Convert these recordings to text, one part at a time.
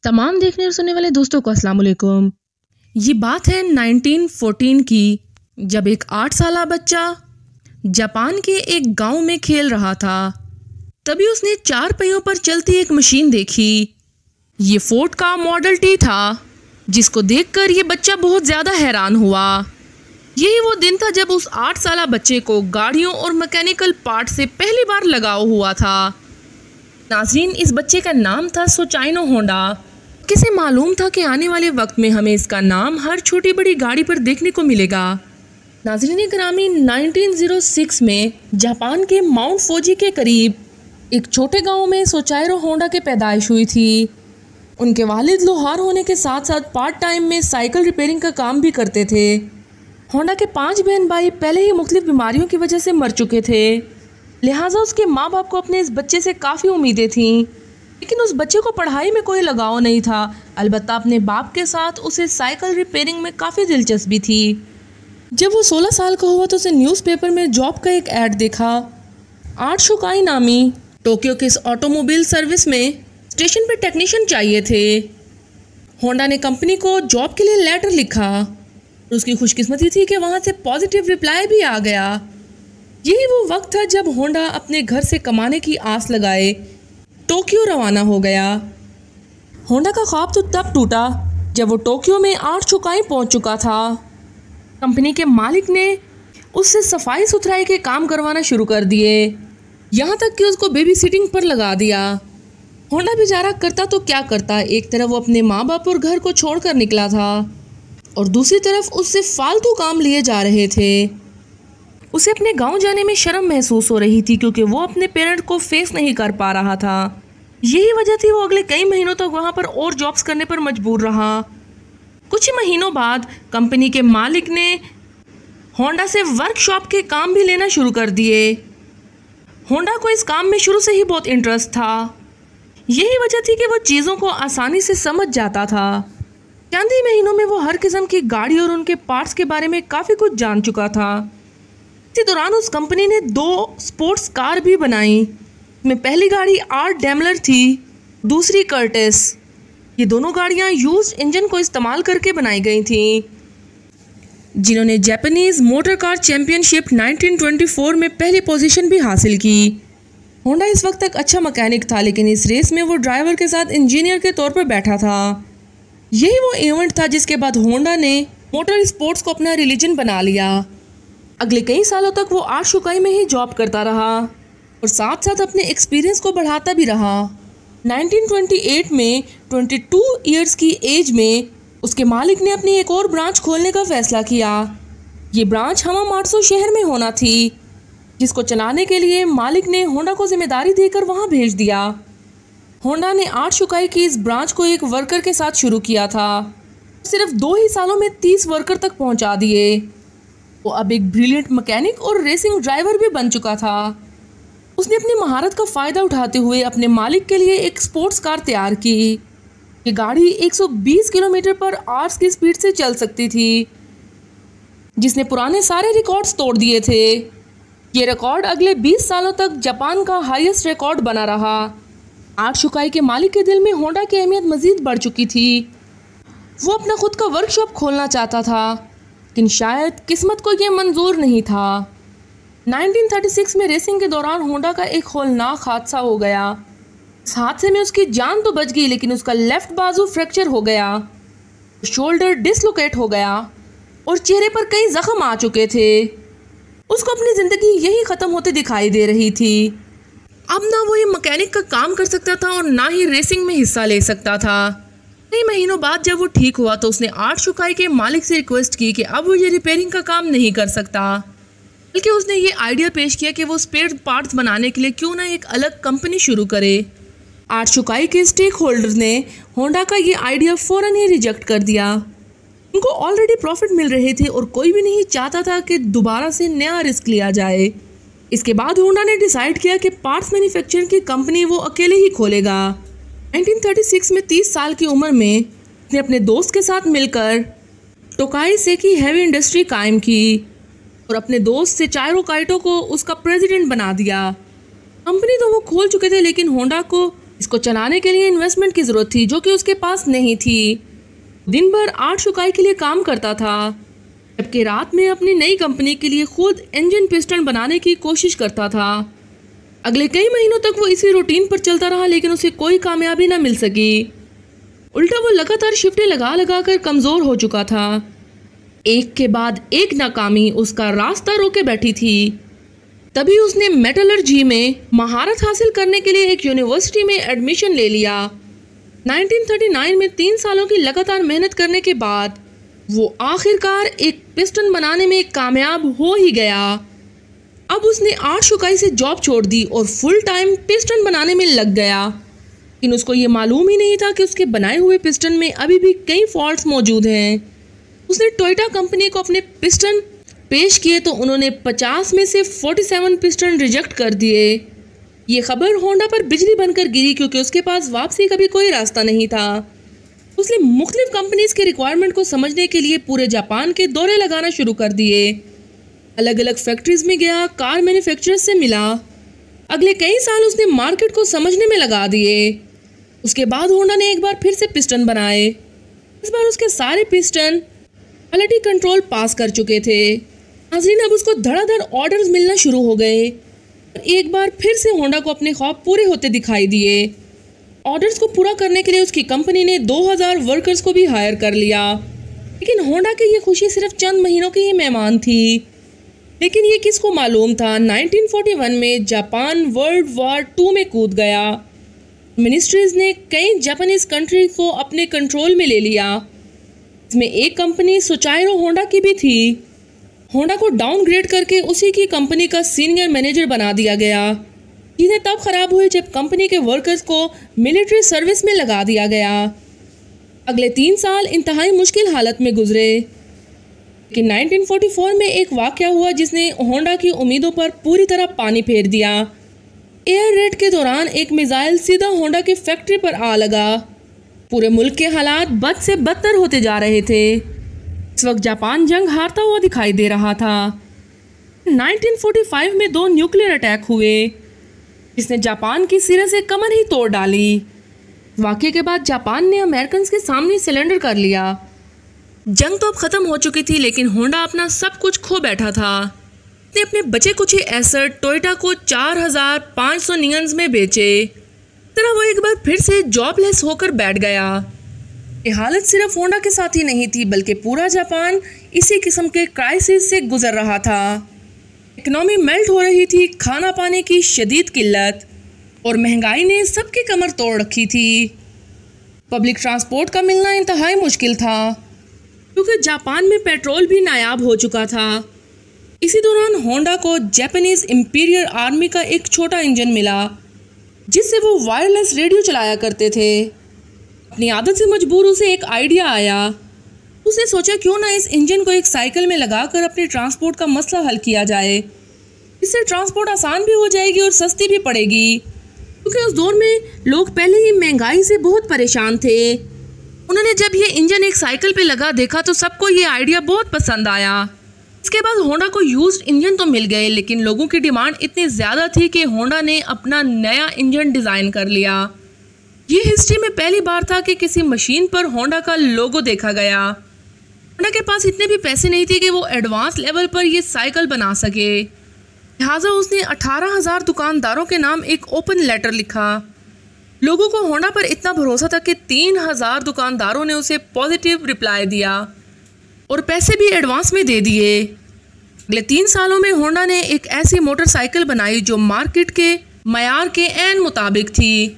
तमाम देखने और सुनने वाले दोस्तों को अस्सलाम वालेकुम। ये बात है 1914 की, जब एक 8 साला बच्चा जापान के एक गांव में खेल रहा था। तभी उसने 4 पहियों पर चलती एक मशीन देखी। ये फोर्ड का मॉडल टी था, जिसको देखकर ये बच्चा बहुत ज़्यादा हैरान हुआ। यही वो दिन था जब उस 8 साला बच्चे को गाड़ियों और मैकेनिकल पार्ट से पहली बार लगाव हुआ था। नाज़रीन, इस बच्चे का नाम था सोचाइनो होंडा। किसे मालूम था कि आने वाले वक्त में हमें इसका नाम हर छोटी बड़ी गाड़ी पर देखने को मिलेगा। नाज़रीन ग्रामी, 1906 में जापान के माउंट फूजी के करीब एक छोटे गांव में सोचाइरो होंडा की पैदाइश हुई थी। उनके वालिद लोहार होने के साथ साथ पार्ट टाइम में साइकिल रिपेयरिंग का काम भी करते थे। होंडा के 5 बहन भाई पहले ही मुख्तलिफ बीमारियों की वजह से मर चुके थे, लिहाजा उसके माँ बाप को अपने इस बच्चे से काफ़ी उम्मीदें थीं। लेकिन उस बच्चे को पढ़ाई में कोई लगाव नहीं था। अलबत्ता अपने बाप के साथ उसे साइकिल रिपेयरिंग में काफ़ी दिलचस्पी थी। जब वो 16 साल का हुआ तो उसे न्यूज़पेपर में जॉब का एक ऐड देखा। आर्ट शुकाई नामी टोक्यो के इस ऑटोमोबाइल सर्विस में स्टेशन पर टेक्नीशियन चाहिए थे। होंडा ने कंपनी को जॉब के लिए लेटर लिखा। उसकी खुशकिस्मती थी कि वहाँ से पॉजिटिव रिप्लाई भी आ गया। यही वो वक्त था जब होंडा अपने घर से कमाने की आस लगाए टोक्यो रवाना हो गया। होंडा का ख्वाब तो तब टूटा जब वो टोक्यो में आर्ट शुकाई पहुंच चुका था। कंपनी के मालिक ने उससे सफाई सुथराई के काम करवाना शुरू कर दिए, यहाँ तक कि उसको बेबी सिटिंग पर लगा दिया। होंडा बेचारा करता तो क्या करता, एक तरफ वो अपने माँ बाप और घर को छोड़कर निकला था और दूसरी तरफ उससे फालतू काम लिए जा रहे थे। उसे अपने गांव जाने में शर्म महसूस हो रही थी क्योंकि वो अपने पेरेंट को फेस नहीं कर पा रहा था। यही वजह थी वो अगले कई महीनों तक वहां पर और जॉब्स करने पर मजबूर रहा। कुछ ही महीनों बाद कंपनी के मालिक ने होंडा से वर्कशॉप के काम भी लेना शुरू कर दिए। होंडा को इस काम में शुरू से ही बहुत इंटरेस्ट था। यही वजह थी कि वो चीज़ों को आसानी से समझ जाता था। चंद ही महीनों में वो हर किस्म की गाड़ी और उनके पार्ट्स के बारे में काफ़ी कुछ जान चुका था। इसी दौरान उस कंपनी ने 2 स्पोर्ट्स कार भी बनाई। में पहली गाड़ी आर्ट डेमलर थी, दूसरी कर्टिस। ये दोनों गाड़ियां यूज्ड इंजन को इस्तेमाल करके बनाई गई थीं, जिन्होंने जापानीज मोटर कार चैंपियनशिप 1924 में पहली पोजीशन भी हासिल की। होंडा इस वक्त तक अच्छा मैकेनिक था, लेकिन इस रेस में वो ड्राइवर के साथ इंजीनियर के तौर पर बैठा था। यही वो इवेंट था जिसके बाद होंडा ने मोटर स्पोर्ट्स को अपना रिलीजन बना लिया। अगले कई सालों तक वो आर्ट शुकाई में ही जॉब करता रहा और साथ साथ अपने एक्सपीरियंस को बढ़ाता भी रहा। 1928 में 22 इयर्स की एज में उसके मालिक ने अपनी एक और ब्रांच खोलने का फैसला किया। ये ब्रांच हमामात्सु शहर में होना थी, जिसको चलाने के लिए मालिक ने होंडा को जिम्मेदारी देकर वहाँ भेज दिया। होंडा ने आर्ट शुकाई की इस ब्रांच को एक वर्कर के साथ शुरू किया था। सिर्फ 2 ही सालों में 30 वर्कर तक पहुँचा दिए। वो अब एक ब्रिलियंट मैकेनिक और रेसिंग ड्राइवर भी बन चुका था। उसने अपनी महारत का फ़ायदा उठाते हुए अपने मालिक के लिए एक स्पोर्ट्स कार तैयार की। ये गाड़ी 120 किलोमीटर पर आवर्स की स्पीड से चल सकती थी, जिसने पुराने सारे रिकॉर्ड्स तोड़ दिए थे। ये रिकॉर्ड अगले 20 सालों तक जापान का हाईएस्ट रिकॉर्ड बना रहा। आर्ट शुकाई के मालिक के दिल में होंडा की अहमियत मज़ीद बढ़ चुकी थी। वो अपना खुद का वर्कशॉप खोलना चाहता था, लेकिन शायद किस्मत को यह मंजूर नहीं था। 1936 में रेसिंग के दौरान होंडा का एक हौलनाक हादसा हो गया। इस हादसे में उसकी जान तो बच गई, लेकिन उसका लेफ्ट बाजू फ्रैक्चर हो गया, शोल्डर डिसलोकेट हो गया और चेहरे पर कई जख्म आ चुके थे। उसको अपनी ज़िंदगी यही ख़त्म होते दिखाई दे रही थी। अब ना वो ये मैकेनिक का काम कर सकता था और ना ही रेसिंग में हिस्सा ले सकता था। कई महीनों बाद जब वो ठीक हुआ तो उसने आर्ट शुकाई के मालिक से रिक्वेस्ट की कि अब वो ये रिपेयरिंग का काम नहीं कर सकता, बल्कि उसने ये आइडिया पेश किया कि वो स्पेयर पार्ट्स बनाने के लिए क्यों ना एक अलग कंपनी शुरू करे। आर्ट शुकाई के स्टेक होल्डर्स ने होंडा का ये आइडिया फ़ौरन ही रिजेक्ट कर दिया। उनको ऑलरेडी प्रॉफिट मिल रहे थे और कोई भी नहीं चाहता था कि दोबारा से नया रिस्क लिया जाए। इसके बाद होंडा ने डिसाइड किया कि पार्ट्स मैन्युफैक्चरिंग की कंपनी वो अकेले ही खोलेगा। 1936 में 30 साल की उम्र में उसने अपने दोस्त के साथ मिलकर टोकाई सेकी हैवी इंडस्ट्री कायम की और अपने दोस्त सेचाइरो काइटो को उसका प्रेसिडेंट बना दिया। कंपनी तो वो खोल चुके थे, लेकिन होंडा को इसको चलाने के लिए इन्वेस्टमेंट की ज़रूरत थी जो कि उसके पास नहीं थी। दिन भर आर्ट शुकाई के लिए काम करता था, जबकि रात में अपनी नई कंपनी के लिए खुद इंजन पिस्टन बनाने की कोशिश करता था। अगले कई महीनों तक वो इसी रूटीन पर चलता रहा, लेकिन उसे कोई कामयाबी न मिल सकी। उल्टा वो लगातार शिफ्टें लगा लगा कर कमज़ोर हो चुका था। एक के बाद एक नाकामी उसका रास्ता रोके बैठी थी। तभी उसने मेटलर्जी में महारत हासिल करने के लिए एक यूनिवर्सिटी में एडमिशन ले लिया। 1939 में 3 सालों की लगातार मेहनत करने के बाद वो आखिरकार एक पिस्टन बनाने में कामयाब हो ही गया। अब उसने आर्ट शुकाई से जॉब छोड़ दी और फुल टाइम पिस्टन बनाने में लग गया, लेकिन उसको ये मालूम ही नहीं था कि उसके बनाए हुए पिस्टन में अभी भी कई फॉल्ट्स मौजूद हैं। उसने टोयोटा कंपनी को अपने पिस्टन पेश किए तो उन्होंने 50 में से 47 पिस्टन रिजेक्ट कर दिए। ये खबर होंडा पर बिजली बनकर गिरी, क्योंकि उसके पास वापसी का भी कोई रास्ता नहीं था। उसने मुख्तलिफ कंपनीज के रिक्वायरमेंट को समझने के लिए पूरे जापान के दौरे लगाना शुरू कर दिए। अलग अलग फैक्ट्रीज में गया, कार मैन्युफैक्चरर्स से मिला। अगले कई साल उसने मार्केट को समझने में लगा दिए। उसके बाद होंडा ने एक बार फिर से पिस्टन बनाए। इस बार उसके सारे पिस्टन क्वालिटी कंट्रोल पास कर चुके थे। नाज़रीन, अब उसको धड़ाधड़ ऑर्डर्स मिलना शुरू हो गए। एक बार फिर से होंडा को अपने ख्वाब पूरे होते दिखाई दिए। ऑर्डर्स को पूरा करने के लिए उसकी कंपनी ने 2000 वर्कर्स को भी हायर कर लिया। लेकिन होंडा की ये खुशी सिर्फ चंद महीनों की ही मेहमान थी। लेकिन ये किसको मालूम था, 1941 में जापान वर्ल्ड वॉर 2 में कूद गया। मिनिस्ट्रीज ने कई जापानीज कंट्री को अपने कंट्रोल में ले लिया। इसमें एक कंपनी सुचाइरो होंडा की भी थी। होंडा को डाउनग्रेड करके उसी की कंपनी का सीनियर मैनेजर बना दिया गया। चीज़ें तब खराब हुई जब कंपनी के वर्कर्स को मिलिट्री सर्विस में लगा दिया गया। अगले 3 साल इंतहाई मुश्किल हालत में गुजरे। लेकिन 1944 में एक वाक़या हुआ जिसने होंडा की उम्मीदों पर पूरी तरह पानी फेर दिया। एयर रेड के दौरान एक मिसाइल सीधा होंडा की फैक्ट्री पर आ लगा। पूरे मुल्क के हालात बद से बदतर होते जा रहे थे। इस वक्त जापान जंग हारता हुआ दिखाई दे रहा था। 1945 में 2 न्यूक्लियर अटैक हुए, जिसने जापान की सिरे से कमर ही तोड़ डाली। वाक़ये के बाद जापान ने अमेरिकन के सामने सरेंडर कर लिया। जंग तो अब ख़त्म हो चुकी थी, लेकिन होंडा अपना सब कुछ खो बैठा था। उसने अपने बचे कुछ एसेट टोयोटा को 4500 नियंस में बेचे। तरह वो एक बार फिर से जॉबलेस होकर बैठ गया। ये हालत सिर्फ होंडा के साथ ही नहीं थी, बल्कि पूरा जापान इसी किस्म के क्राइसिस से गुजर रहा था। इकनॉमी मेल्ट हो रही थी, खाना पाने की शदीद किल्लत और महंगाई ने सबकी कमर तोड़ रखी थी। पब्लिक ट्रांसपोर्ट का मिलना इंतहाई मुश्किल था, क्योंकि जापान में पेट्रोल भी नायाब हो चुका था। इसी दौरान होंडा को जापानीज इंपीरियल आर्मी का एक छोटा इंजन मिला, जिससे वो वायरलेस रेडियो चलाया करते थे। अपनी आदत से मजबूर उसे एक आइडिया आया। उसने सोचा क्यों ना इस इंजन को एक साइकिल में लगाकर अपने ट्रांसपोर्ट का मसला हल किया जाए। इससे ट्रांसपोर्ट आसान भी हो जाएगी और सस्ती भी पड़ेगी, क्योंकि उस दौर में लोग पहले ही महंगाई से बहुत परेशान थे। उन्होंने जब ये इंजन एक साइकिल पे लगा देखा तो सबको ये आइडिया बहुत पसंद आया। इसके बाद होंडा को यूज्ड इंजन तो मिल गए, लेकिन लोगों की डिमांड इतनी ज़्यादा थी कि होंडा ने अपना नया इंजन डिज़ाइन कर लिया। ये हिस्ट्री में पहली बार था कि किसी मशीन पर होंडा का लोगो देखा गया। होंडा के पास इतने भी पैसे नहीं थे कि वो एडवांस लेवल पर ये साइकिल बना सके। लिहाजा उसने 18,000 दुकानदारों के नाम एक ओपन लेटर लिखा। लोगों को होंडा पर इतना भरोसा था कि 3,000 दुकानदारों ने उसे पॉजिटिव रिप्लाई दिया और पैसे भी एडवांस में दे दिए। अगले 3 सालों में होंडा ने एक ऐसी मोटरसाइकिल बनाई जो मार्केट के मयार के ऐन मुताबिक थी।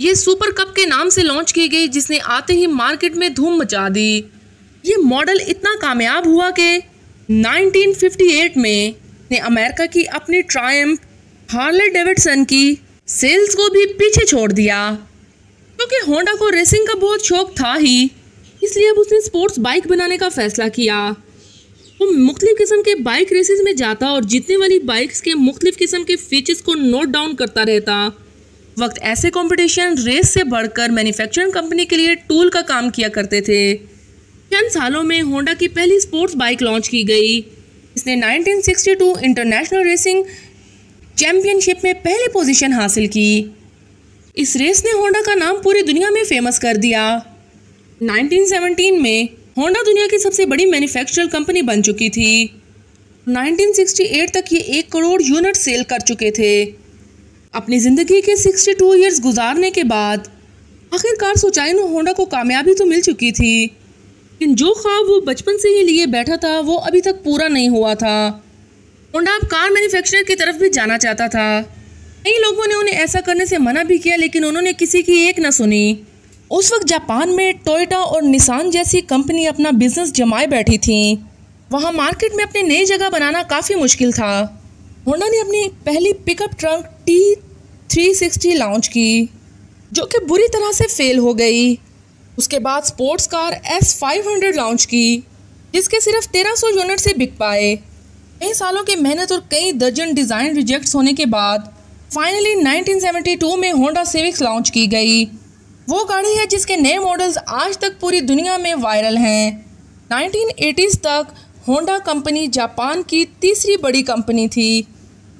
ये सुपर कप के नाम से लॉन्च की गई, जिसने आते ही मार्केट में धूम मचा दी। ये मॉडल इतना कामयाब हुआ कि 1958 में ने अमेरिका की अपनी ट्रायम्फ हार्ले डेविडसन की सेल्स को भी पीछे छोड़ दिया। क्योंकि होंडा को रेसिंग का बहुत शौक था ही, इसलिए अब उसने स्पोर्ट्स बाइक बनाने का फैसला किया। वो मुख्तलिफ किस्म के बाइक रेसेस में जाता और जीतने वाली बाइक्स के मुख्तलिफ किस्म के फीचर्स को नोट डाउन करता रहता। वक्त ऐसे कंपटीशन रेस से बढ़कर मैन्युफैक्चरिंग कंपनी के लिए टूल का काम किया करते थे। चंद सालों में होंडा की पहली स्पोर्ट्स बाइक लॉन्च की गई। इसने 1962 इंटरनेशनल रेसिंग चैंपियनशिप में पहली पोजीशन हासिल की। इस रेस ने होंडा का नाम पूरी दुनिया में फेमस कर दिया। 1917 में होंडा दुनिया की सबसे बड़ी मैन्युफैक्चरर कंपनी बन चुकी थी। 1968 तक ये 1 करोड़ यूनिट सेल कर चुके थे। अपनी ज़िंदगी के 62 ईयर्स गुजारने के बाद आखिरकार सोचाइनो होंडा को कामयाबी तो मिल चुकी थी, लेकिन जो ख्वाब वो बचपन से ही लिए बैठा था वो अभी तक पूरा नहीं हुआ था। होंडा अब कार मैन्युफैक्चरर की तरफ भी जाना चाहता था। कई लोगों ने उन्हें ऐसा करने से मना भी किया, लेकिन उन्होंने किसी की एक न सुनी। उस वक्त जापान में टोयोटा और निसान जैसी कंपनी अपना बिजनेस जमाए बैठी थी। वहाँ मार्केट में अपनी नई जगह बनाना काफ़ी मुश्किल था। होंडा ने अपनी पहली पिकअप ट्रक T360 लॉन्च की, जो कि बुरी तरह से फेल हो गई। उसके बाद स्पोर्ट्स कार S500 लॉन्च की, जिसके सिर्फ 1300 यूनिट से बिक पाए। कई सालों की मेहनत और कई दर्जन डिज़ाइन रिजेक्ट्स होने के बाद फाइनली 1972 में होंडा सिविक्स लॉन्च की गई। वो गाड़ी है जिसके नए मॉडल्स आज तक पूरी दुनिया में वायरल हैं। 1980s तक होंडा कंपनी जापान की तीसरी बड़ी कंपनी थी।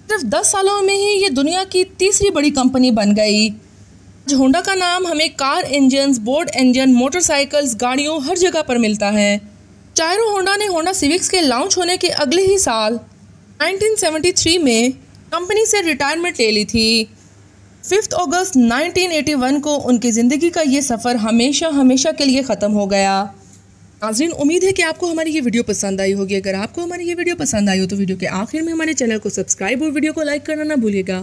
सिर्फ 10 सालों में ही ये दुनिया की तीसरी बड़ी कंपनी बन गई। आज होंडा का नाम हमें car engines, boat engine, motorcycles, गाड़ियों हर जगह पर मिलता है। चाइरो होंडा ने होंडा सिविक्स के लॉन्च होने के अगले ही साल 1973 में कंपनी से रिटायरमेंट ले ली थी। 5 अगस्त 1981 को उनकी ज़िंदगी का ये सफ़र हमेशा के लिए ख़त्म हो गया। नाज़रीन, उम्मीद है कि आपको हमारी ये वीडियो पसंद आई होगी। अगर आपको हमारी ये वीडियो पसंद आई हो तो वीडियो के आखिर में हमारे चैनल को सब्सक्राइब और वीडियो को लाइक करना ना भूलिएगा।